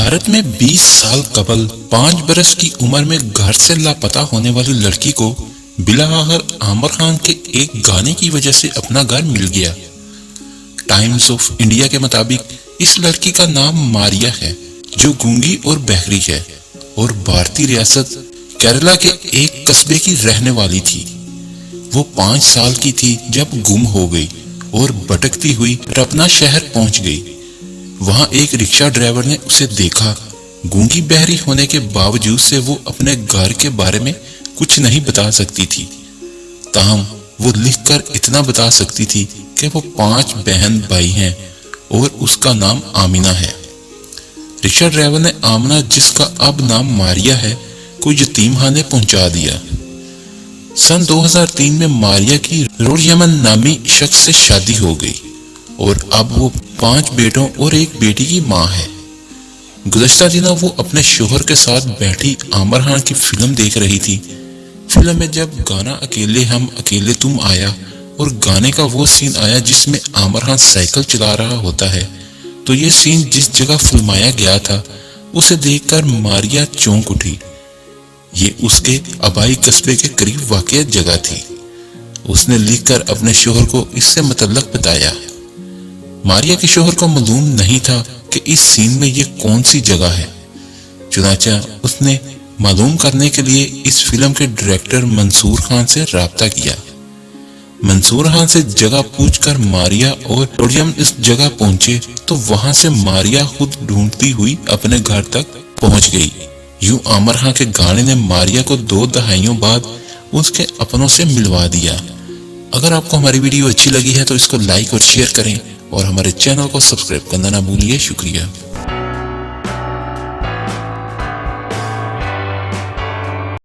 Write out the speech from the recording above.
भारत में 20 साल कबल 5 बरस की उम्र में घर से लापता होने वाली लड़की को बिलाआखिर आमिर खान के एक गाने की वजह से अपना घर मिल गया। टाइम्स ऑफ इंडिया के मुताबिक इस लड़की का नाम मारिया है, जो गूंगी और बहरी है और भारतीय रियासत केरला के एक कस्बे की रहने वाली थी। वो 5 साल की थी जब गुम हो गई और भटकती हुई अपना शहर पहुंच गई। वहां एक रिक्शा ड्राइवर ने उसे देखा। गूंगी बहरी होने के बावजूद से वो अपने घर के बारे में कुछ नहीं बता सकती थी, ताहम वो लिखकर इतना बता सकती थी कि वो 5 बहन भाई हैं और उसका नाम आमिना है। रिक्शा ड्राइवर ने आमिना, जिसका अब नाम मारिया है, को यतीमखाने पहुंचा दिया। सन 2003 में मारिया की रोडयमन नामी शख्स से शादी हो गई और अब वो 5 बेटों और एक बेटी की मां है। गुज़श्ता दिनों वो अपने शोहर के साथ बैठी आमिर खान की फिल्म देख रही थी। फिल्म में जब गाना अकेले हम अकेले तुम आया और गाने का वो सीन आया जिसमें आमिर खान साइकिल चला रहा होता है, तो ये सीन जिस जगह फिल्माया गया था उसे देखकर मारिया चौंक उठी। ये उसके आबाई कस्बे के करीब वाक़ जगह थी। उसने लिखकर अपने शोहर को इससे मुतल्लक बताया। मारिया के शोहर को मालूम नहीं था कि इस सीन में ये कौन सी जगह है। चुनांचे उसने मालूम करने के लिए इस फिल्म के डायरेक्टर मंसूर खान से राब्ता किया। मंसूर खान से जगह पूछकर मारिया और रोडियम इस जगह पहुंचे तो वहां से मारिया खुद ढूंढती हुई अपने घर तक पहुंच गई। यूं आमिर खान के गाने ने मारिया को 2 दहाइयों बाद उसके अपनों से मिलवा दिया। अगर आपको हमारी वीडियो अच्छी लगी है तो इसको लाइक और शेयर करें और हमारे चैनल को सब्सक्राइब करना ना भूलिए। शुक्रिया।